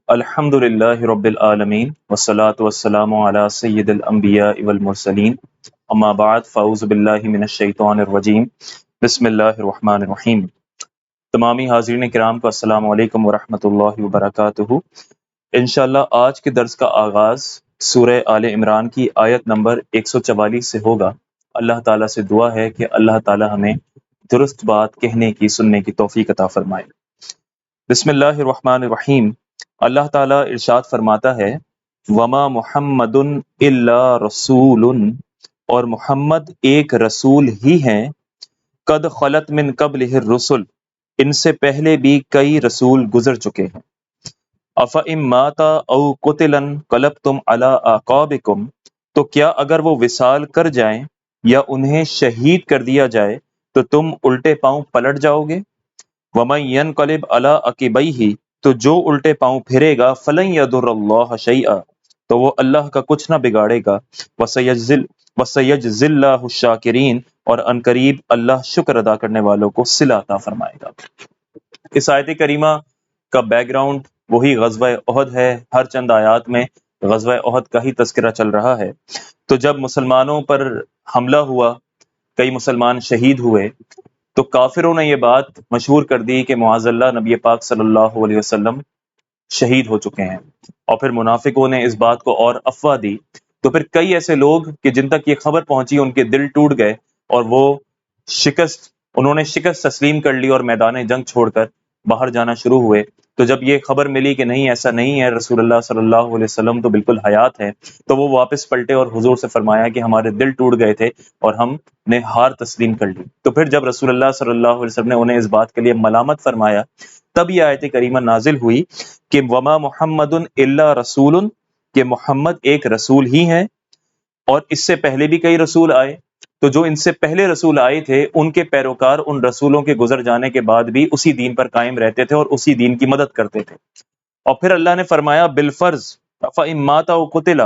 الحمد للہ رب العالمین والصلاة والسلام علی سید الانبیاء والمرسلین اما بعد فاعوذ باللہ من الشیطان الرجیم بسم اللہ الرحمن الرحیم۔ تمامی حاضرین کرام کو السلام علیکم ورحمۃ اللہ وبرکاتہ۔ انشاءاللہ آج کے درس کا آغاز سورہ آل عمران کی آیت نمبر 144 سے ہوگا۔ اللہ تعالیٰ سے دعا ہے کہ اللہ تعالیٰ ہمیں درست بات کہنے کی سننے کی توفیق عطا فرمائے۔ بسم اللہ الرحمن الرحیم۔ اللہ تعالیٰ ارشاد فرماتا ہے وما محمد الا رسول، اور محمد ایک رسول ہی ہیں، قد خلت من قبلہ الرسل، ان سے پہلے بھی کئی رسول گزر چکے ہیں۔ افئن مات او قتل انقلبتم علی اعقابکم، تو کیا اگر وہ وصال کر جائیں یا انہیں شہید کر دیا جائے تو تم الٹے پاؤں پلٹ جاؤ گے۔ ومن ینقلب علی عقبیہ، تو جو الٹے پاؤں پھرے گا فلن یضر اللہ شیئا، تو وہ اللہ کا کچھ نہ بگاڑے گا۔ وسیجزی اللہ الشاکرین، اور عنقریب اللہ شکر ادا کرنے والوں کو صلہ عطا فرمائے گا۔ اس آیت کریمہ کا بیک گراؤنڈ وہی غزوہ احد ہے۔ ہر چند آیات میں غزوہ احد کا ہی تذکرہ چل رہا ہے۔ تو جب مسلمانوں پر حملہ ہوا، کئی مسلمان شہید ہوئے، تو کافروں نے یہ بات مشہور کر دی کہ معاذ اللہ نبی پاک صلی اللہ علیہ وسلم شہید ہو چکے ہیں، اور پھر منافقوں نے اس بات کو اور افواہ دی۔ تو پھر کئی ایسے لوگ کہ جن تک یہ خبر پہنچی ان کے دل ٹوٹ گئے، اور وہ انہوں نے شکست تسلیم کر لی اور میدان جنگ چھوڑ کر باہر جانا شروع ہوئے۔ تو جب یہ خبر ملی کہ نہیں ایسا نہیں ہے، رسول اللہ صلی اللہ علیہ وسلم تو بالکل حیات ہے، تو وہ واپس پلٹے اور حضور سے فرمایا کہ ہمارے دل ٹوٹ گئے تھے اور ہم نے ہار تسلیم کر لی۔ تو پھر جب رسول اللہ صلی اللہ علیہ وسلم نے انہیں اس بات کے لیے ملامت فرمایا، تب یہ آیت کریمہ نازل ہوئی کہ وما محمد الا رسول، کہ محمد ایک رسول ہی ہیں، اور اس سے پہلے بھی کئی رسول آئے۔ تو جو ان سے پہلے رسول آئے تھے ان کے پیروکار ان رسولوں کے گزر جانے کے بعد بھی اسی دین پر قائم رہتے تھے اور اسی دین کی مدد کرتے تھے۔ اور پھر اللہ نے فرمایا بالفرض فإن مات او قتل،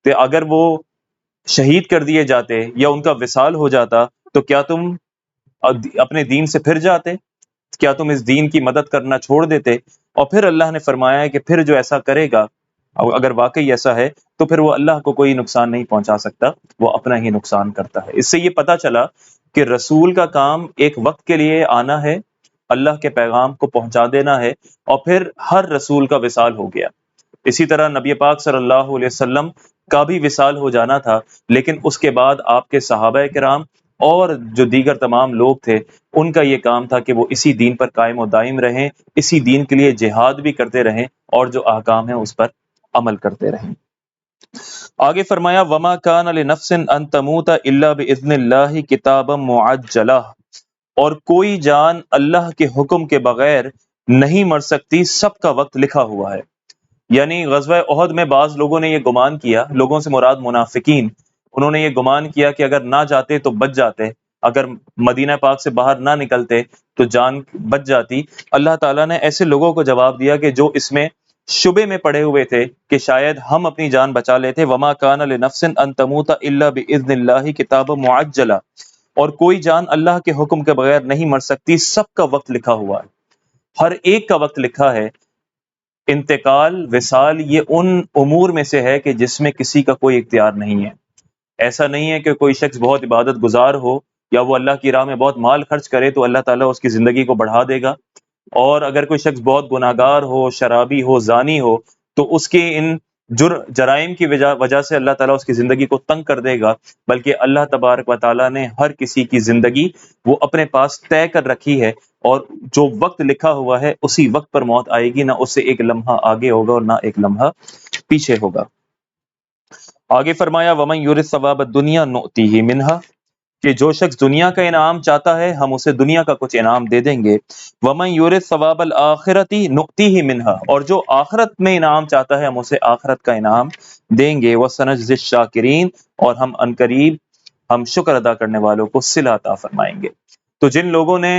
کہ اگر وہ شہید کر دیے جاتے یا ان کا وصال ہو جاتا تو کیا تم اپنے دین سے پھر جاتے؟ کیا تم اس دین کی مدد کرنا چھوڑ دیتے؟ اور پھر اللہ نے فرمایا کہ پھر جو ایسا کرے گا، اگر واقعی ایسا ہے تو پھر وہ اللہ کو کوئی نقصان نہیں پہنچا سکتا، وہ اپنا ہی نقصان کرتا ہے۔ اس سے یہ پتہ چلا کہ رسول کا کام ایک وقت کے لیے آنا ہے، اللہ کے پیغام کو پہنچا دینا ہے، اور پھر ہر رسول کا وصال ہو گیا۔ اسی طرح نبی پاک صلی اللہ علیہ وسلم کا بھی وصال ہو جانا تھا، لیکن اس کے بعد آپ کے صحابہ کرام اور جو دیگر تمام لوگ تھے ان کا یہ کام تھا کہ وہ اسی دین پر قائم و دائم رہیں، اسی دین کے لیے جہاد بھی کرتے رہیں، اور جو احکام ہیں اس پر عمل کرتے رہیں۔ آگے فرمایا وما کان لنفس ان تموت الا باذن اللہ کتابا معجلا، اور کوئی جان اللہ کے حکم کے بغیر نہیں مر سکتی، سب کا وقت لکھا ہوا ہے۔ یعنی غزوہ احد میں بعض لوگوں نے یہ گمان کیا، لوگوں سے مراد منافقین، انہوں نے یہ گمان کیا کہ اگر نہ جاتے تو بچ جاتے، اگر مدینہ پاک سے باہر نہ نکلتے تو جان بچ جاتی۔ اللہ تعالیٰ نے ایسے لوگوں کو جواب دیا کہ جو اس میں شبے میں پڑے ہوئے تھے کہ شاید ہم اپنی جان بچا لیتے، وما کان لنفس ان تموت الا باذن اللہ کتابا معجلا، اور کوئی جان اللہ کے حکم کے بغیر نہیں مر سکتی، سب کا وقت لکھا ہوا ہے، ہر ایک کا وقت لکھا ہے۔ انتقال، وصال، یہ ان امور میں سے ہے کہ جس میں کسی کا کوئی اختیار نہیں ہے۔ ایسا نہیں ہے کہ کوئی شخص بہت عبادت گزار ہو یا وہ اللہ کی راہ میں بہت مال خرچ کرے تو اللہ تعالیٰ اس کی زندگی کو بڑھا دے گا، اور اگر کوئی شخص بہت گناہ گار ہو، شرابی ہو، زانی ہو، تو اس کے ان جرائم کی وجہ سے اللہ تعالیٰ اس کی زندگی کو تنگ کر دے گا، بلکہ اللہ تبارک و تعالیٰ نے ہر کسی کی زندگی وہ اپنے پاس طے کر رکھی ہے، اور جو وقت لکھا ہوا ہے اسی وقت پر موت آئے گی، نہ اس سے ایک لمحہ آگے ہوگا اور نہ ایک لمحہ پیچھے ہوگا۔ آگے فرمایا ومن یرد ثواب الدنیا نؤتیہ منہا، کہ جو شخص دنیا کا انعام چاہتا ہے ہم اسے دنیا کا کچھ انعام دے دیں گے۔ ومن یرد ثواب الآخرۃ نؤتیہ منہا، اور جو آخرت میں انعام چاہتا ہے ہم اسے آخرت کا انعام دیں گے۔ وسنجزی الشاکرین، اور ہم عنقریب ہم شکر ادا کرنے والوں کو صلہ عطا فرمائیں گے۔ تو جن لوگوں نے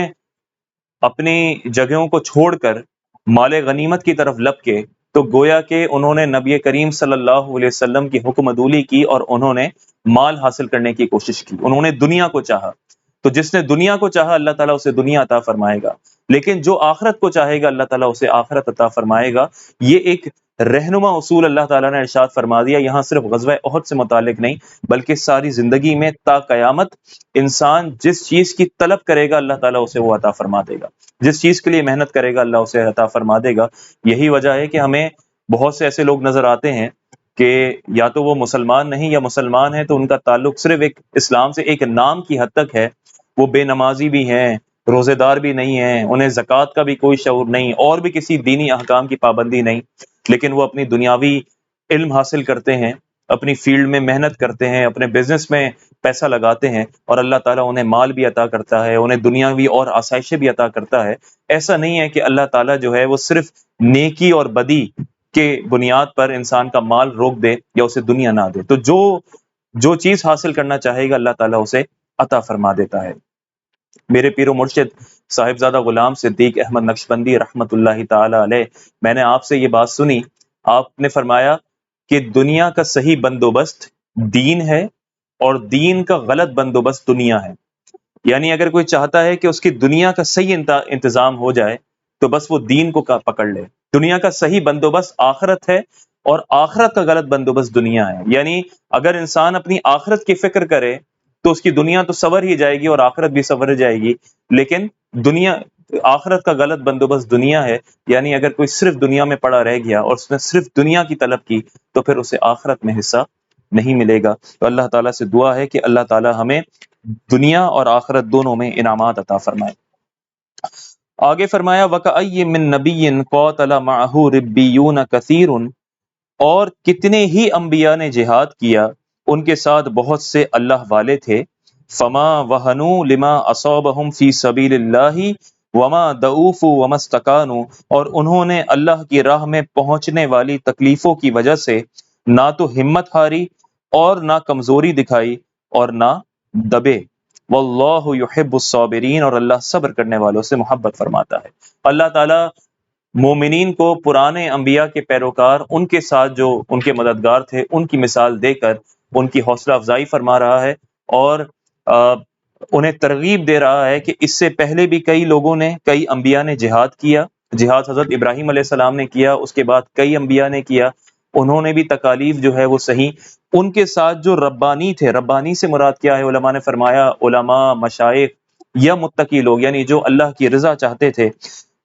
اپنی جگہوں کو چھوڑ کر مال غنیمت کی طرف لپکے، تو گویا کہ انہوں نے نبی کریم صلی اللہ علیہ وسلم کی حکم عدولی کی اور انہوں نے مال حاصل کرنے کی کوشش کی، انہوں نے دنیا کو چاہا۔ تو جس نے دنیا کو چاہا اللہ تعالیٰ اسے دنیا عطا فرمائے گا، لیکن جو آخرت کو چاہے گا اللہ تعالیٰ اسے آخرت عطا فرمائے گا۔ یہ ایک رہنما اصول اللہ تعالیٰ نے ارشاد فرما دیا، یہاں صرف غزوہ احد سے متعلق نہیں بلکہ ساری زندگی میں تا قیامت انسان جس چیز کی طلب کرے گا اللہ تعالیٰ اسے وہ عطا فرما دے گا، جس چیز کے لیے محنت کرے گا اللہ اسے عطا فرما دے گا۔ یہی وجہ ہے کہ ہمیں بہت سے ایسے لوگ نظر آتے ہیں کہ یا تو وہ مسلمان نہیں یا مسلمان ہیں تو ان کا تعلق صرف ایک اسلام سے ایک نام کی حد تک ہے، وہ بے نمازی بھی ہیں، روزے دار بھی نہیں ہیں، انہیں زکوٰۃ کا بھی کوئی شعور نہیں اور بھی کسی دینی احکام کی پابندی نہیں، لیکن وہ اپنی دنیاوی علم حاصل کرتے ہیں، اپنی فیلڈ میں محنت کرتے ہیں، اپنے بزنس میں پیسہ لگاتے ہیں اور اللہ تعالیٰ انہیں مال بھی عطا کرتا ہے، انہیں دنیاوی اور آسائشیں بھی عطا کرتا ہے۔ ایسا نہیں ہے کہ اللہ تعالیٰ جو ہے وہ صرف نیکی اور بدی کے بنیاد پر انسان کا مال روک دے یا اسے دنیا نہ دے، تو جو چیز حاصل کرنا چاہے گا اللہ تعالیٰ اسے عطا فرما دیتا ہے۔ میرے پیر و مرشد صاحبزادہ غلام صدیق احمد نقشبندی رحمت اللہ تعالی علیہ، میں نے آپ سے یہ بات سنی، آپ نے فرمایا کہ دنیا کا صحیح بندوبست دین ہے اور دین کا غلط بندوبست دنیا ہے۔ یعنی اگر کوئی چاہتا ہے کہ اس کی دنیا کا صحیح انتظام ہو جائے تو بس وہ دین کو پکڑ لے۔ دنیا کا صحیح بندوبست آخرت ہے اور آخرت کا غلط بندوبست دنیا ہے۔ یعنی اگر انسان اپنی آخرت کی فکر کرے تو اس کی دنیا تو سنور ہی جائے گی اور آخرت بھی سنور جائے گی، لیکن آخرت کا غلط بندوبست دنیا ہے۔ یعنی اگر کوئی صرف دنیا میں پڑا رہ گیا اور اس نے صرف دنیا کی طلب کی تو پھر اسے آخرت میں حصہ نہیں ملے گا۔ تو اللہ تعالیٰ سے دعا ہے کہ اللہ تعالیٰ ہمیں دنیا اور آخرت دونوں میں انعامات عطا فرمائے۔ آگے فرمایا وَكَأَيٍّ مِّن نَبِيٍّ قَاتَلَ مَعَهُ رِبِّيُّونَ كَثِيرٌ، اور کتنے ہی انبیاء نے جہاد کیا، ان کے ساتھ بہت سے اللہ والے تھے۔ فما وہنوا لما اصابہم فی سبیل اللہ وما ضعفوا وما استکانوا، اور انہوں نے اللہ کی راہ میں پہنچنے والی تکلیفوں کی وجہ سے نہ تو ہمت ہاری اور نہ کمزوری دکھائی اور نہ دبے۔ واللہ یحب الصابرین، اور اللہ صبر کرنے والوں سے محبت فرماتا ہے۔ اللہ تعالیٰ مومنین کو پرانے انبیاء کے پیروکار، ان کے ساتھ جو ان کے مددگار تھے، ان کی مثال دے کر ان کی حوصلہ افزائی فرما رہا ہے اور انہیں ترغیب دے رہا ہے کہ اس سے پہلے بھی کئی لوگوں نے، کئی انبیاء نے جہاد کیا۔ جہاد حضرت ابراہیم علیہ السلام نے کیا، اس کے بعد کئی انبیاء نے کیا، انہوں نے بھی تکالیف جو ہے وہ سہی۔ ان کے ساتھ جو ربانی تھے، ربانی سے مراد کیا ہے؟ علماء نے فرمایا علماء، مشائخ یا متقی لوگ، یعنی جو اللہ کی رضا چاہتے تھے،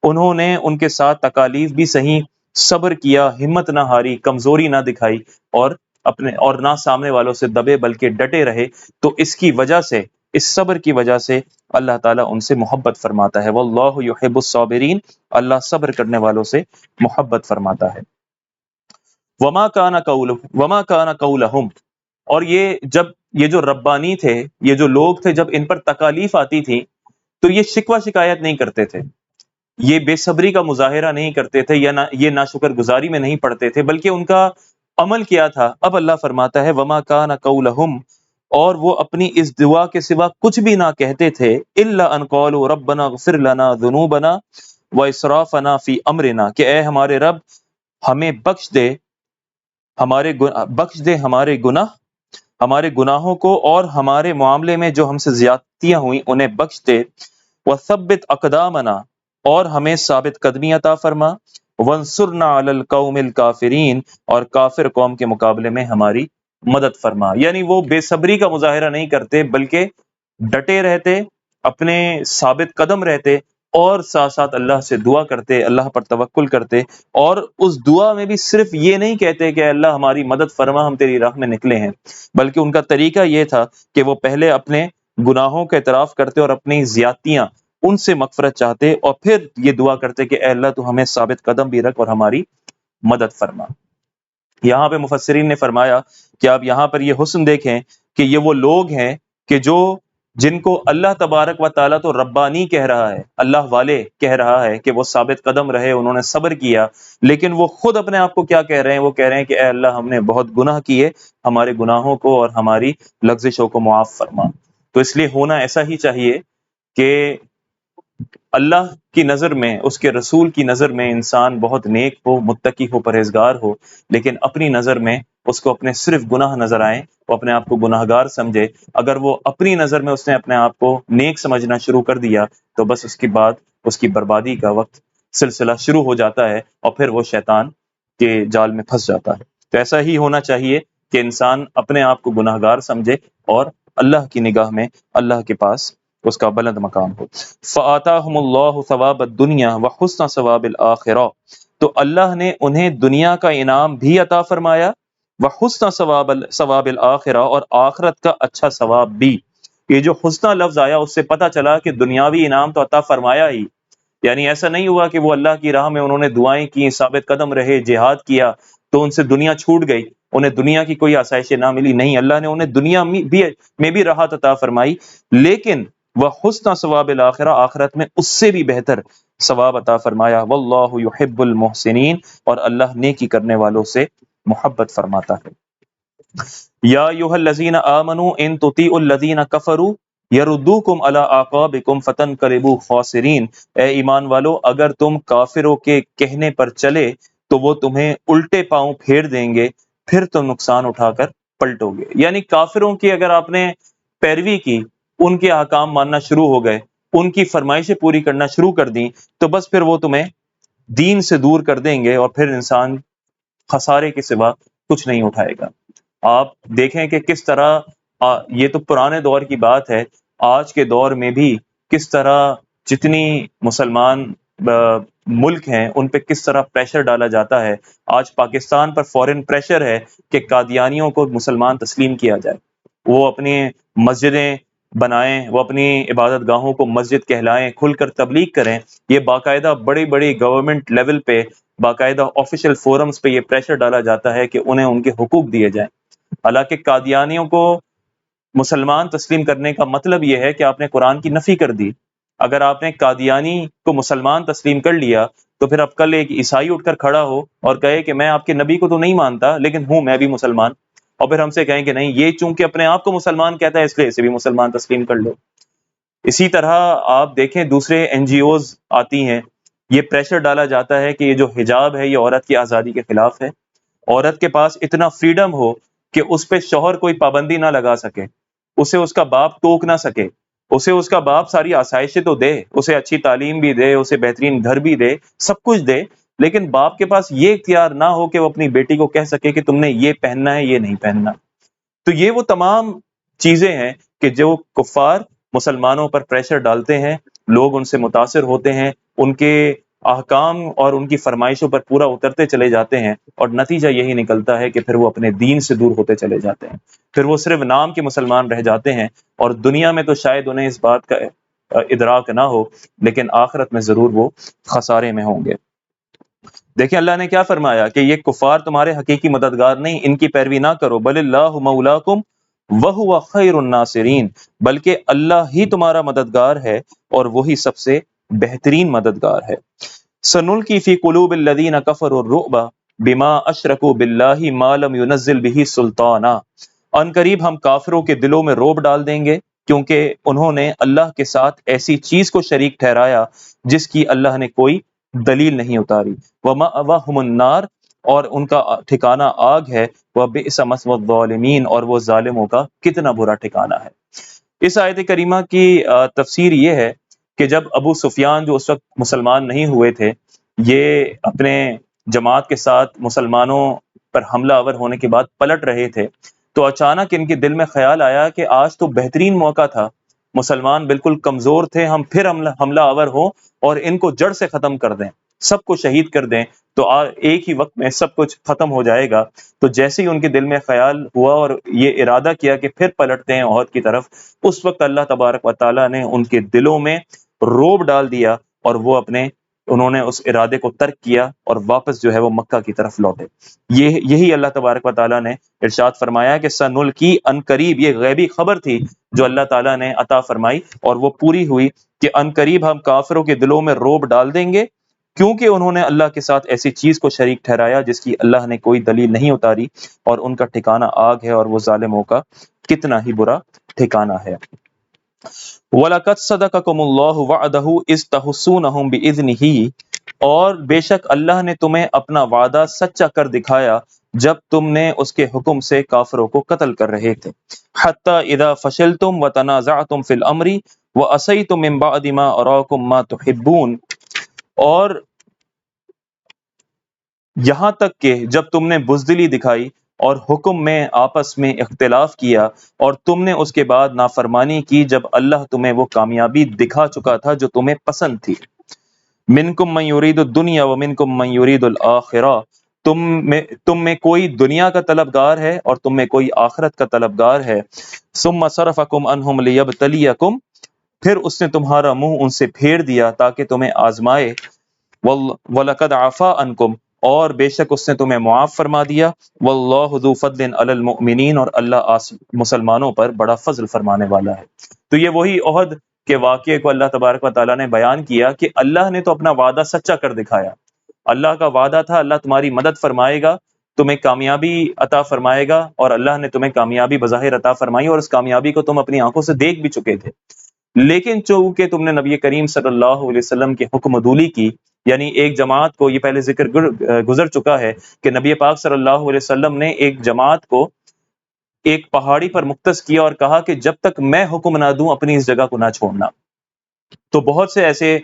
انہوں نے ان کے ساتھ تکالیف بھی سہی، صبر کیا، ہمت نہ ہاری، کمزوری نہ دکھائی اور نہ سامنے والوں سے دبے بلکہ ڈٹے رہے۔ تو اس کی وجہ سے، اس صبر کی وجہ سے اللہ تعالیٰ ان سے محبت فرماتا ہے۔ واللہ یحب الصابرین، اللہ صبر کرنے والوں سے محبت فرماتا ہے۔ وما کان قولہم، اور یہ جو ربانی تھے، یہ جو لوگ تھے، جب ان پر تکالیف آتی تھی تو یہ شکوہ شکایت نہیں کرتے تھے، یہ بے صبری کا مظاہرہ نہیں کرتے تھے، یا یہ ناشکر گزاری میں نہیں پڑتے تھے، بلکہ ان کا عمل کیا تھا؟ اب اللہ فرماتا ہے وما کان قولہم، اور وہ اپنی اس دعا کے سوا کچھ بھی نہ کہتے تھے، الا ان قالوا ربنا اغفر لنا ذنوبنا واسرافنا فی امرنا، کہ اے ہمارے رب ہمیں بخش دے ہمارے گناہوں کو اور ہمارے معاملے میں جو ہم سے زیادتیاں ہوئیں انہیں بخش دے، وثبت اقدامنا، اور ہمیں ثابت قدمی عطا فرما، وانصرنا علی القوم الکافرین، اور کافر قوم کے مقابلے میں ہماری مدد فرما۔ یعنی وہ بے صبری کا مظاہرہ نہیں کرتے بلکہ ڈٹے رہتے، اپنے ثابت قدم رہتے اور ساتھ ساتھ اللہ سے دعا کرتے، اللہ پر توکل کرتے، اور اس دعا میں بھی صرف یہ نہیں کہتے کہ اللہ ہماری مدد فرما، ہم تیری راہ میں نکلے ہیں، بلکہ ان کا طریقہ یہ تھا کہ وہ پہلے اپنے گناہوں کا اعتراف کرتے اور اپنی زیادتیاں ان سے مغفرت چاہتے، اور پھر یہ دعا کرتے کہ اے اللہ تو ہمیں ثابت قدم بھی رکھ اور ہماری مدد فرما۔ یہاں پہ مفسرین نے فرمایا کہ آپ یہاں پر یہ حسن دیکھیں کہ یہ وہ لوگ ہیں کہ جن کو اللہ تبارک و تعالیٰ تو ربانی کہہ رہا ہے، اللہ والے کہہ رہا ہے کہ وہ ثابت قدم رہے، انہوں نے صبر کیا، لیکن وہ خود اپنے آپ کو کیا کہہ رہے ہیں؟ وہ کہہ رہے ہیں کہ اے اللہ ہم نے بہت گناہ کیے، ہمارے گناہوں کو اور ہماری لغزشوں کو معاف فرما۔ تو اس لیے ہونا ایسا ہی چاہیے کہ اللہ کی نظر میں، اس کے رسول کی نظر میں انسان بہت نیک ہو، متقی ہو، پرہیزگار ہو، لیکن اپنی نظر میں اس کو اپنے صرف گناہ نظر آئیں، وہ اپنے آپ کو گناہگار سمجھے۔ اگر وہ اپنی نظر میں اس نے اپنے آپ کو نیک سمجھنا شروع کر دیا تو بس اس کے بعد اس کی بربادی کا وقت سلسلہ شروع ہو جاتا ہے اور پھر وہ شیطان کے جال میں پھنس جاتا ہے۔ تو ایسا ہی ہونا چاہیے کہ انسان اپنے آپ کو گناہ گار سمجھے اور اللہ کی نگاہ میں اللہ کے پاس اس کا بلند مقام ہو۔ فآتاہم اللہ ثواب الدنیا وحسن ثواب الآخرہ، تو اللہ نے انہیں دنیا کا انعام بھی عطا فرمایا، وحسن ثواب الآخرہ، اور آخرت کا اچھا ثواب بھی۔ یہ جو حسنہ لفظ آیا اس سے پتہ چلا کہ دنیاوی انعام تو عطا فرمایا ہی، یعنی ایسا نہیں ہوا کہ وہ اللہ کی راہ میں انہوں نے دعائیں کی، ثابت قدم رہے، جہاد کیا تو ان سے دنیا چھوٹ گئی، انہیں دنیا کی کوئی آسائشیں نہ ملی۔ نہیں، اللہ نے انہیں دنیا میں بھی راحت عطا فرمائی، لیکن وہ حسن ثواب الآخرہ، آخرت میں اس سے بھی بہتر ثواب عطا فرمایا۔ واللہ یحب المحسنین، اور اللہ نیکی کرنے والوں سے محبت فرماتا ہے۔ یا ایھا الذین آمنوا ان تطیعوا الذین کفروا یردوکم علی اعقابکم فتنقلبوا خاسرین، اے ایمان والو اگر تم کافروں کے کہنے پر چلے تو وہ تمہیں الٹے پاؤں پھیر دیں گے، پھر تم نقصان اٹھا کر پلٹو گے۔ یعنی کافروں کی اگر آپ نے پیروی کی، ان کے احکام ماننا شروع ہو گئے، ان کی فرمائشیں پوری کرنا شروع کر دیں، تو بس پھر وہ تمہیں دین سے دور کر دیں گے اور پھر انسان خسارے کے سوا کچھ نہیں اٹھائے گا۔ آپ دیکھیں کہ کس طرح یہ تو پرانے دور کی بات ہے، آج کے دور میں بھی کس طرح جتنی مسلمان ملک ہیں ان پہ کس طرح پریشر ڈالا جاتا ہے۔ آج پاکستان پر فورن پریشر ہے کہ قادیانیوں کو مسلمان تسلیم کیا جائے، وہ اپنی مسجدیں بنائیں، وہ اپنی عبادت گاہوں کو مسجد کہلائیں، کھل کر تبلیغ کریں۔ یہ باقاعدہ بڑی بڑی گورنمنٹ لیول پہ، باقاعدہ آفیشیل فورمز پہ یہ پریشر ڈالا جاتا ہے کہ انہیں ان کے حقوق دیے جائیں۔ حالانکہ قادیانیوں کو مسلمان تسلیم کرنے کا مطلب یہ ہے کہ آپ نے قرآن کی نفی کر دی۔ اگر آپ نے قادیانی کو مسلمان تسلیم کر لیا تو پھر اب کل ایک عیسائی اٹھ کر کھڑا ہو اور کہے کہ میں آپ کے نبی کو تو نہیں مانتا لیکن ہوں میں بھی مسلمان، اور پھر ہم سے کہیں کہ نہیں، یہ چونکہ اپنے آپ کو مسلمان کہتا ہے اس لیے اسے بھی مسلمان تسلیم کر لو۔ اسی طرح آپ دیکھیں دوسرے این جی اوز آتی ہیں، یہ پریشر ڈالا جاتا ہے کہ یہ جو حجاب ہے یہ عورت کی آزادی کے خلاف ہے، عورت کے پاس اتنا فریڈم ہو کہ اس پہ شوہر کوئی پابندی نہ لگا سکے، اسے اس کا باپ ٹوک نہ سکے، اسے اس کا باپ ساری آسائشیں تو دے، اسے اچھی تعلیم بھی دے، اسے بہترین گھر بھی دے، سب کچھ دے، لیکن باپ کے پاس یہ اختیار نہ ہو کہ وہ اپنی بیٹی کو کہہ سکے کہ تم نے یہ پہننا ہے، یہ نہیں پہننا۔ تو یہ وہ تمام چیزیں ہیں کہ جو کفار مسلمانوں پر پریشر ڈالتے ہیں، لوگ ان سے متاثر ہوتے ہیں، ان کے احکام اور ان کی فرمائشوں پر پورا اترتے چلے جاتے ہیں، اور نتیجہ یہی نکلتا ہے کہ پھر وہ اپنے دین سے دور ہوتے چلے جاتے ہیں، پھر وہ صرف نام کے مسلمان رہ جاتے ہیں، اور دنیا میں تو شاید انہیں اس بات کا ادراک نہ ہو، لیکن آخرت میں ضرور وہ خسارے میں ہوں گے۔ دیکھیں اللہ نے کیا فرمایا کہ یہ کفار تمہارے حقیقی مددگار نہیں، ان کی پیروی نہ کرو۔ بل اللہ مولاکم وہو خیر الناصرین، بلکہ اللہ ہی تمہارا مددگار ہے اور وہی سب سے بہترین مددگار ہے۔ سنلقی فی قلوب الذین کفروا الرعب بما اشرکوا باللہ ما لم ینزل بہ سلطانا، ان قریب ہم کافروں کے دلوں میں رعب ڈال دیں گے کیونکہ انہوں نے اللہ کے ساتھ ایسی چیز کو شریک ٹھہرایا جس کی اللہ نے کوئی دلیل نہیں اتاری۔ وَمَأْوَاهُمُ النَّارُ، اور ان کا ٹھکانہ آگ ہے، وَبِئْسَ مَثْوَى الظَّالِمِينَ، اور وہ ظالموں کا کتنا برا ٹھکانہ ہے۔ اس آیت کریمہ کی تفسیر یہ ہے کہ جب ابو سفیان جو اس وقت مسلمان نہیں ہوئے تھے، یہ اپنے جماعت کے ساتھ مسلمانوں پر حملہ آور ہونے کے بعد پلٹ رہے تھے، تو اچانک ان کے دل میں خیال آیا کہ آج تو بہترین موقع تھا، مسلمان بالکل کمزور تھے، ہم پھر حملہ آور ہوں اور ان کو جڑ سے ختم کر دیں، سب کو شہید کر دیں، تو ایک ہی وقت میں سب کچھ ختم ہو جائے گا۔ تو جیسے ہی ان کے دل میں خیال ہوا اور یہ ارادہ کیا کہ پھر پلٹتے ہیں عہد کی طرف، اس وقت اللہ تبارک و تعالیٰ نے ان کے دلوں میں روب ڈال دیا اور وہ انہوں نے اس ارادے کو ترک کیا اور واپس جو ہے وہ مکہ کی طرف لوٹے۔ یہی اللہ تبارک و تعالیٰ نے ارشاد فرمایا کہ سنلقی، ان قریب، یہ غیبی خبر تھی جو اللہ تعالیٰ نے عطا فرمائی اور وہ پوری ہوئی کہ ان قریب ہم کافروں کے دلوں میں روب ڈال دیں گے کیونکہ انہوں نے اللہ کے ساتھ ایسی چیز کو شریک ٹھہرایا جس کی اللہ نے کوئی دلیل نہیں اتاری، اور ان کا ٹھکانہ آگ ہے اور وہ ظالموں کا کتنا ہی برا ٹھکانہ ہے۔ وَلَقَدْ صَدَقَكُمُ اللَّهُ وَعْدَهُ إِذْ تَحُسُّونَهُم بِإِذْنِهِ، اور بے شک اللہ نے تمہیں اپنا وعدہ سچا کر دکھایا جب تم نے اس کے حکم سے کافروں کو قتل کر رہے تھے۔ حَتَّى إِذَا فَشِلْتُمْ وَتَنَازَعْتُمْ فِي الْأَمْرِ وَأَسَيْتُم مِّن بَعْدِ مَا أَرَاكُم مَّا تُحِبُّونَ، اور یہاں تک کہ جب تم نے بزدلی دکھائی اور حکم میں آپس میں اختلاف کیا، اور تم نے اس کے بعد نافرمانی کی جب اللہ تمہیں وہ کامیابی دکھا چکا تھا جو تمہیں پسند تھی۔ منکم من یرید الدنیا ومنکم من یرید الآخرہ، تم میں کوئی دنیا کا طلبگار ہے اور تم میں کوئی آخرت کا طلبگار ہے۔ ثم صرفکم عنہم لیبتلیکم، پھر اس نے تمہارا منہ ان سے پھیر دیا تاکہ تمہیں آزمائے۔ وَلَقَدْ عَفَا عَنْكُمْ، اور بے شک اس نے تمہیں معاف فرما دیا۔ وَاللَّهُ ذُو فَضْلٍ عَلَى الْمُؤْمِنِينَ، اور اللہ مسلمانوں پر بڑا فضل فرمانے والا ہے۔ تو یہ وہی عہد کے واقعے کو اللہ تبارک و تعالیٰ نے بیان کیا کہ اللہ نے تو اپنا وعدہ سچا کر دکھایا۔ اللہ کا وعدہ تھا اللہ تمہاری مدد فرمائے گا، تمہیں کامیابی عطا فرمائے گا، اور اللہ نے تمہیں کامیابی بظاہر عطا فرمائی، اور اس کامیابی کو تم اپنی آنکھوں سے دیکھ بھی چکے تھے۔ لیکن چونکہ تم نے نبی کریم صلی اللہ علیہ وسلم کی حکم عدولی کی، یعنی ایک جماعت کو، یہ پہلے ذکر گزر چکا ہے کہ نبی پاک صلی اللہ علیہ وسلم نے ایک جماعت کو ایک پہاڑی پر مختص کیا اور کہا کہ جب تک میں حکم نہ دوں اپنی اس جگہ کو نہ چھوڑنا۔ تو بہت سے ایسے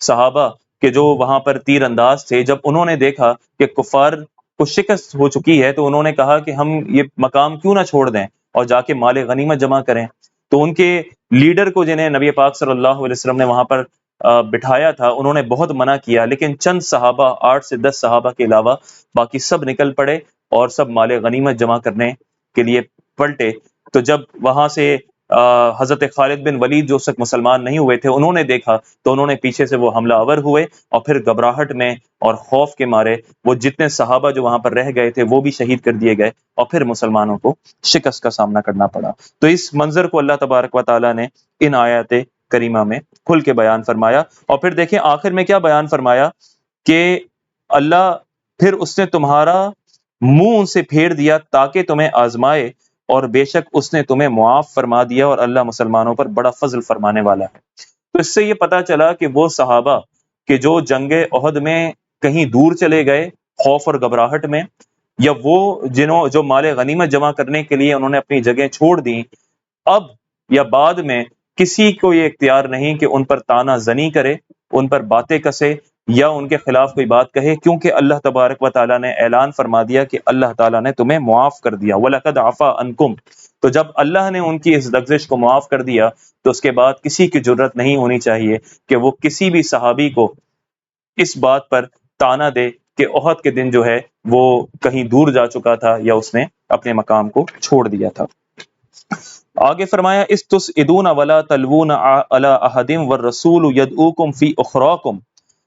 صحابہ کہ جو وہاں پر تیر انداز تھے، جب انہوں نے دیکھا کہ کفار کو شکست ہو چکی ہے تو انہوں نے کہا کہ ہم یہ مقام کیوں نہ چھوڑ دیں اور جا کے مال غنیمت جمع کریں۔ تو ان کے لیڈر کو، جنہیں نبی پاک صلی اللہ علیہ وسلم نے وہاں پر بٹھایا تھا، انہوں نے بہت منع کیا، لیکن چند صحابہ، 8 سے 10 صحابہ کے علاوہ باقی سب نکل پڑے اور سب مال غنیمت جمع کرنے کے لیے پلٹے۔ تو جب وہاں سے حضرت خالد بن ولید جو اس وقت مسلمان نہیں ہوئے تھے، انہوں نے دیکھا تو انہوں نے پیچھے سے وہ حملہ آور ہوئے، اور پھر گھبراہٹ میں اور خوف کے مارے وہ جتنے صحابہ جو وہاں پر رہ گئے تھے وہ بھی شہید کر دیے گئے، اور پھر مسلمانوں کو شکست کا سامنا کرنا پڑا۔ تو اس منظر کو اللہ تبارک و تعالیٰ نے ان آیات کریمہ میں کھل کے بیان فرمایا۔ اور پھر دیکھیں آخر میں کیا بیان فرمایا کہ اللہ پھر اس نے تمہارا منہ ان سے پھیر دیا تاکہ تمہیں آزمائے، اور بے شک اس نے تمہیں معاف فرما دیا، اور اللہ مسلمانوں پر بڑا فضل فرمانے والا ہے۔ تو اس سے یہ پتا چلا کہ وہ صحابہ کہ جو جنگ احد میں کہیں دور چلے گئے خوف اور گھبراہٹ میں، یا وہ جو مال غنیمت جمع کرنے کے لیے انہوں نے اپنی جگہیں چھوڑ دیں، اب یا بعد میں کسی کو یہ اختیار نہیں کہ ان پر تانا زنی کرے، ان پر باتیں کسے یا ان کے خلاف کوئی بات کہے، کیونکہ اللہ تبارک و تعالیٰ نے اعلان فرما دیا کہ اللہ تعالیٰ نے تمہیں معاف کر دیا۔ وَلَقَدْ عَفَا عَنْكُمْ، تو جب اللہ نے ان کی اس لغزش کو معاف کر دیا تو اس کے بعد کسی کی جرت نہیں ہونی چاہیے کہ وہ کسی بھی صحابی کو اس بات پر تانا دے کہ احد کے دن جو ہے وہ کہیں دور جا چکا تھا یا اس نے اپنے مقام کو چھوڑ دیا تھا۔ آگے فرمایا استسعدون ولا تلوون علی احد والرسول یدعوکم فی اخراکم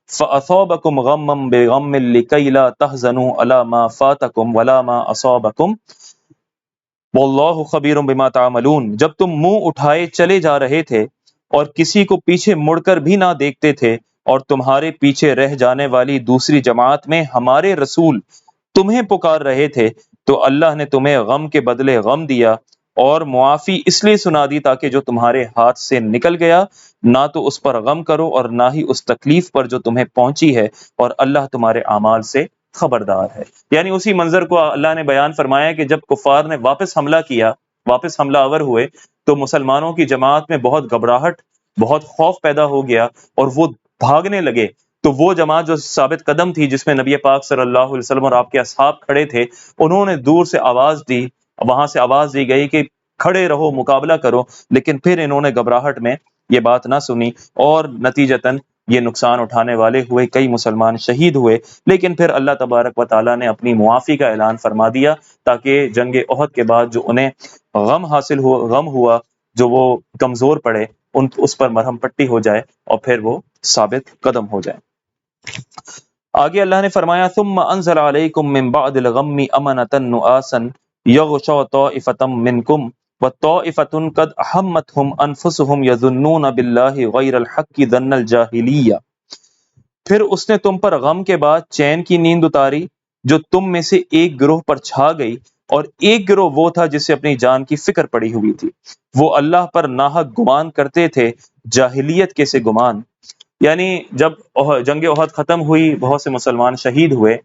فاصابکم غما بغم لکی لا تحزنوا علی ما فاتکم ولا ما اصابکم واللہ خبیر بما تعملون، جب تم منہ اٹھائے چلے جا رہے تھے اور کسی کو پیچھے مڑ کر بھی نہ دیکھتے تھے، اور تمہارے پیچھے رہ جانے والی دوسری جماعت میں ہمارے رسول تمہیں پکار رہے تھے، تو اللہ نے تمہیں غم کے بدلے غم دیا، اور معافی اس لیے سنا دی تاکہ جو تمہارے ہاتھ سے نکل گیا نہ تو اس پر غم کرو اور نہ ہی اس تکلیف پر جو تمہیں پہنچی ہے، اور اللہ تمہارے اعمال سے خبردار ہے۔ یعنی اسی منظر کو اللہ نے بیان فرمایا کہ جب کفار نے واپس حملہ کیا، واپس حملہ آور ہوئے، تو مسلمانوں کی جماعت میں بہت گھبراہٹ، بہت خوف پیدا ہو گیا اور وہ بھاگنے لگے۔ تو وہ جماعت جو ثابت قدم تھی، جس میں نبی پاک صلی اللہ علیہ وسلم اور آپ کے اصحاب کھڑے تھے، انہوں نے دور سے آواز دی، وہاں سے آواز دی گئی کہ کھڑے رہو، مقابلہ کرو، لیکن پھر انہوں نے گھبراہٹ میں یہ بات نہ سنی، اور نتیجتاً یہ نقصان اٹھانے والے ہوئے، کئی مسلمان شہید ہوئے۔ لیکن پھر اللہ تبارک و تعالیٰ نے اپنی معافی کا اعلان فرما دیا تاکہ جنگ احد کے بعد جو انہیں غم ہوا، جو وہ کمزور پڑے، اس پر مرہم پٹی ہو جائے اور پھر وہ ثابت قدم ہو جائے۔ آگے اللہ نے فرمایا ثم انزل علیکم من بعد الغم امنۃ نعاسا یغشی طائفۃ منکم وطائفۃ قد احمتهم انفسهم یظنون باللہ غیر الحق ظن الجاہلیہ، پھر اس نے تم پر غم کے بعد چین کی نیند اتاری جو تم میں سے ایک گروہ پر چھا گئی، اور ایک گروہ وہ تھا جسے اپنی جان کی فکر پڑی ہوئی تھی، وہ اللہ پر ناحق گمان کرتے تھے، جاہلیت کے سے گمان۔ یعنی جب جنگ احد ختم ہوئی، بہت سے مسلمان شہید ہوئے،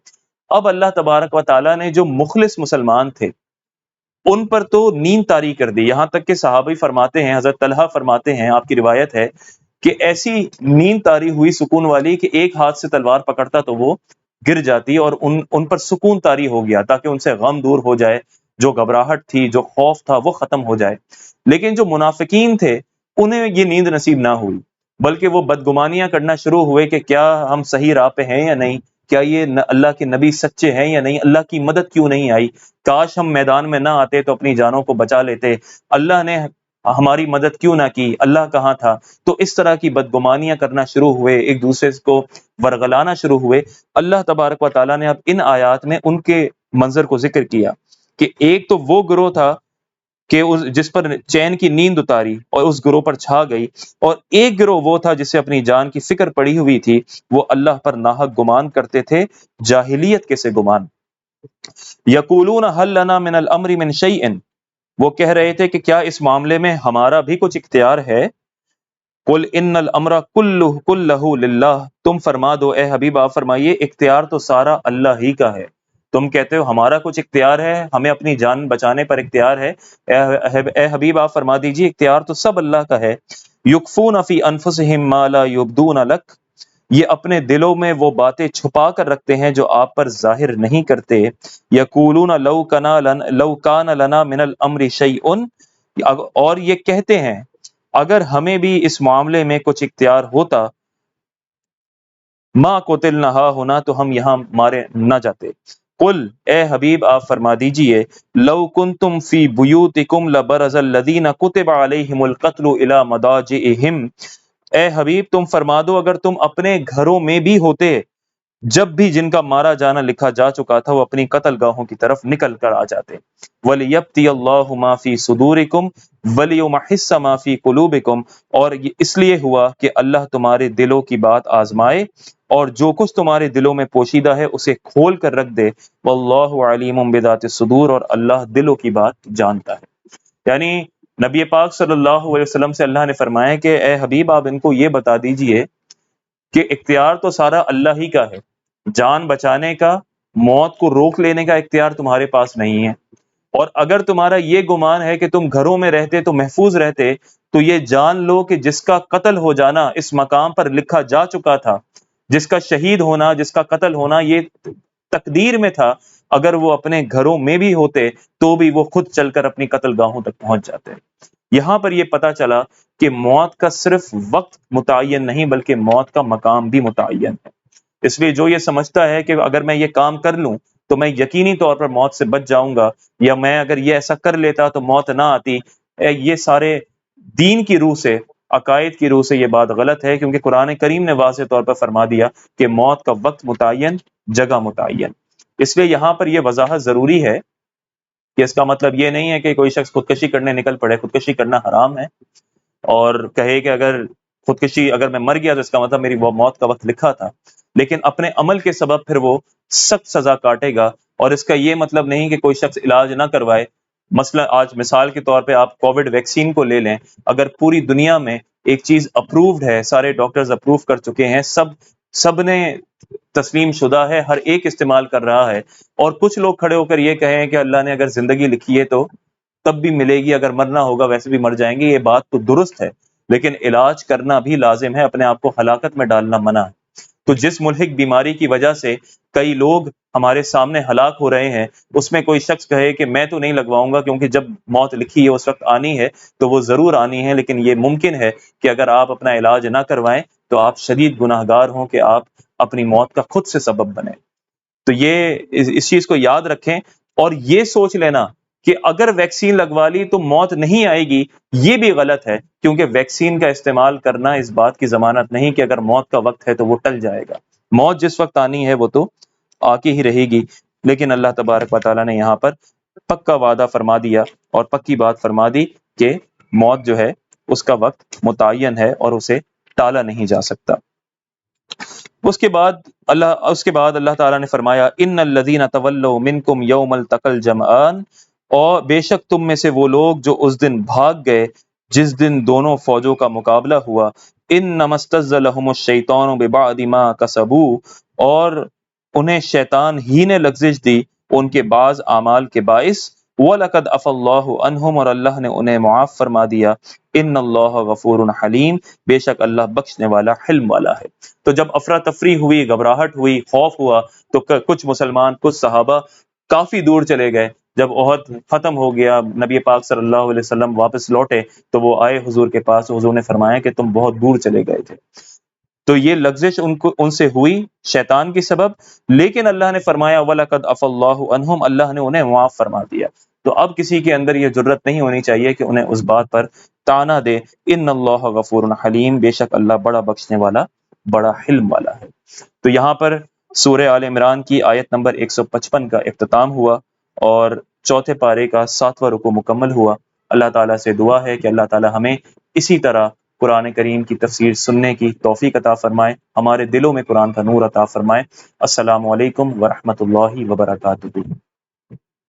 اب اللہ تبارک و تعالیٰ نے جو مخلص مسلمان تھے، ان پر تو نیند طاری کر دی، یہاں تک کہ صحابی فرماتے ہیں، حضرت طلحہ فرماتے ہیں، آپ کی روایت ہے کہ ایسی نیند طاری ہوئی سکون والی کہ ایک ہاتھ سے تلوار پکڑتا تو وہ گر جاتی، اور ان پر سکون طاری ہو گیا تاکہ ان سے غم دور ہو جائے، جو گھبراہٹ تھی، جو خوف تھا، وہ ختم ہو جائے۔ لیکن جو منافقین تھے انہیں یہ نیند نصیب نہ ہوئی، بلکہ وہ بدگمانیاں کرنا شروع ہوئے کہ کیا ہم صحیح راہ پہ ہیں یا نہیں، کیا یہ اللہ کے نبی سچے ہیں یا نہیں، اللہ کی مدد کیوں نہیں آئی، کاش ہم میدان میں نہ آتے تو اپنی جانوں کو بچا لیتے، اللہ نے ہماری مدد کیوں نہ کی، اللہ کہاں تھا۔ تو اس طرح کی بدگمانیاں کرنا شروع ہوئے، ایک دوسرے کو ورغلانا شروع ہوئے۔ اللہ تبارک و تعالیٰ نے اب ان آیات میں ان کے منظر کو ذکر کیا کہ ایک تو وہ گروہ تھا کہ جس پر چین کی نیند اتاری اور اس گروہ پر چھا گئی، اور ایک گروہ وہ تھا جسے اپنی جان کی فکر پڑی ہوئی تھی، وہ اللہ پر ناحق گمان کرتے تھے، جاہلیت کے سے گمان۔ یقولون حل لنا من الامر من شیء، وہ کہہ رہے تھے کہ کیا اس معاملے میں ہمارا بھی کچھ اختیار ہے؟ قل ان الامر کلہ للہ، تم فرما دو اے حبیب، آپ فرمائیے اختیار تو سارا اللہ ہی کا ہے۔ تم کہتے ہو ہمارا کچھ اختیار ہے، ہمیں اپنی جان بچانے پر اختیار ہے، اے حبیب آپ فرما دیجیے اختیار تو سب اللہ کا ہے۔ یکفون فی انفسہم ما لا یبدون لک، یہ اپنے دلوں میں وہ باتیں چھپا کر رکھتے ہیں جو آپ پر ظاہر نہیں کرتے۔ یقولون لو کان لنا من الامر شیء، اور یہ کہتے ہیں اگر ہمیں بھی اس معاملے میں کچھ اختیار ہوتا، ما قتلنا ہونا، تو ہم یہاں مارے نہ جاتے۔ قل اے حبیب آپ فرما دیجئے لو کنتم فی بیوتکم لبرز الذین کتب علیہم القتل الی مضاجعہم، اے حبیب تم فرما دو اگر تم اپنے گھروں میں بھی ہوتے، جب بھی جن کا مارا جانا لکھا جا چکا تھا وہ اپنی قتل گاہوں کی طرف نکل کر آ جاتے۔ وَلِيَبْتِيَ اللَّهُ مَا فِي صُدُورِكُمْ وَلِيُمَحِّصَ مَا فِي قُلُوبِكُمْ، اور یہ اس لیے ہوا کہ اللہ تمہارے دلوں کی بات آزمائے، اور جو کچھ تمہارے دلوں میں پوشیدہ ہے اسے کھول کر رکھ دے۔ وَاللَّهُ عَلِيمٌ بِذَاتِ الصُّدُورِ، اور اللہ دلوں کی بات جانتا ہے۔ یعنی نبی پاک صلی اللہ علیہ وسلم سے اللہ نے فرمایا کہ اے حبیب آپ ان کو یہ بتا دیجئے کہ اختیار تو سارا اللہ ہی کا ہے، جان بچانے کا، موت کو روک لینے کا اختیار تمہارے پاس نہیں ہے، اور اگر تمہارا یہ گمان ہے کہ تم گھروں میں رہتے تو محفوظ رہتے، تو یہ جان لو کہ جس کا قتل ہو جانا اس مقام پر لکھا جا چکا تھا، جس کا شہید ہونا، جس کا قتل ہونا یہ تقدیر میں تھا، اگر وہ اپنے گھروں میں بھی ہوتے تو بھی وہ خود چل کر اپنی قتل گاہوں تک پہنچ جاتے۔ یہاں پر یہ پتا چلا کہ موت کا صرف وقت متعین نہیں بلکہ موت کا مقام بھی متعین ہے۔ اس لیے جو یہ سمجھتا ہے کہ اگر میں یہ کام کر لوں تو میں یقینی طور پر موت سے بچ جاؤں گا، یا میں اگر یہ ایسا کر لیتا تو موت نہ آتی، یہ سارے دین کی روح سے، عقائد کی روح سے یہ بات غلط ہے، کیونکہ قرآن کریم نے واضح طور پر فرما دیا کہ موت کا وقت متعین، جگہ متعین۔ اس لیے یہاں پر یہ وضاحت ضروری ہے کہ اس کا مطلب یہ نہیں ہے کہ کوئی شخص خودکشی کرنے نکل پڑے، خودکشی کرنا حرام ہے، اور کہے کہ اگر خودکشی اگر میں مر گیا تو اس کا مطلب میری وہ موت کا وقت لکھا تھا، لیکن اپنے عمل کے سبب پھر وہ سخت سزا کاٹے گا۔ اور اس کا یہ مطلب نہیں کہ کوئی شخص علاج نہ کروائے۔ مثلا آج مثال کے طور پہ آپ کووڈ ویکسین کو لے لیں، اگر پوری دنیا میں ایک چیز اپرووڈ ہے، سارے ڈاکٹرز اپروو کر چکے ہیں، سب نے تسلیم شدہ ہے، ہر ایک استعمال کر رہا ہے، اور کچھ لوگ کھڑے ہو کر یہ کہیں کہ اللہ نے اگر زندگی لکھی ہے تو تب بھی ملے گی، اگر مرنا ہوگا ویسے بھی مر جائیں گے، یہ بات تو درست ہے، لیکن علاج کرنا بھی لازم ہے، اپنے آپ کو ہلاکت میں ڈالنا منع ہے۔ تو جس ملحق بیماری کی وجہ سے کئی لوگ ہمارے سامنے ہلاک ہو رہے ہیں، اس میں کوئی شخص کہے کہ میں تو نہیں لگواؤں گا کیونکہ جب موت لکھی ہے اس وقت آنی ہے، تو وہ ضرور آنی ہے، لیکن یہ ممکن ہے کہ اگر آپ اپنا علاج نہ کروائیں تو آپ شدید گناہ گار ہوں کہ آپ اپنی موت کا خود سے سبب بنیں۔ تو یہ اس چیز کو یاد رکھیں، اور یہ سوچ لینا کہ اگر ویکسین لگوا لی تو موت نہیں آئے گی، یہ بھی غلط ہے، کیونکہ ویکسین کا استعمال کرنا اس بات کی ضمانت نہیں کہ اگر موت کا وقت ہے تو وہ ٹل جائے گا۔ موت جس وقت آنی ہے وہ تو آ کے ہی رہے گی، لیکن اللہ تبارک و تعالیٰ نے یہاں پر پکا وعدہ فرما دیا اور پکی بات فرما دی کہ موت جو ہے اس کا وقت متعین ہے اور اسے ٹالا نہیں جا سکتا۔ اس کے بعد اللہ تعالیٰ نے فرمایا ان الذین تولوا منکم یوم التقى الجمعان، اور بے شک تم میں سے وہ لوگ جو اس دن بھاگ گئے جس دن دونوں فوجوں کا مقابلہ ہوا، انما استزلهم الشیطان ببعض ما کسبوا، اور انہیں شیطان ہی نے لغزش دی ان کے بعض اعمال کے باعث، وَلَقَدْ عَفَا اللَّهُ عَنْهُمْ، اور اللہ نے انہیں معاف فرما دیا، ان اللہ غفور حلیم، بے شک اللہ بخشنے والا حلم والا ہے۔ تو جب افراتفری ہوئی، گھبراہٹ ہوئی، خوف ہوا، تو کچھ مسلمان، کچھ صحابہ کافی دور چلے گئے۔ جب احد ختم ہو گیا، نبی پاک صلی اللہ علیہ وسلم واپس لوٹے تو وہ آئے حضور کے پاس، حضور نے فرمایا کہ تم بہت دور چلے گئے تھے۔ تو یہ لغزش ان سے ہوئی شیطان کی سبب، لیکن اللہ نے فرمایا وَلَقَدْ عَفَا اللَّهُ عَنْهُمْ، اللہ نے انہیں معاف فرما دیا۔ تو اب کسی کے اندر یہ جرت نہیں ہونی چاہیے کہ انہیں اس بات پر تانا دے، ان اللہ غفور حلیم، بے شک اللہ بڑا بخشنے والا، بڑا حلم والا ہے۔ تو یہاں پر سورہ آل عمران کی آیت نمبر 155 کا اختتام ہوا اور چوتھے پارے کا 7واں رکوع مکمل ہوا۔ اللہ تعالیٰ سے دعا ہے کہ اللہ تعالیٰ ہمیں اسی طرح قرآن کریم کی تفسیر سننے کی توفیق عطا فرمائے، ہمارے دلوں میں قرآن کا نور عطا فرمائے۔ السلام علیکم ورحمۃ اللہ وبرکاتہ۔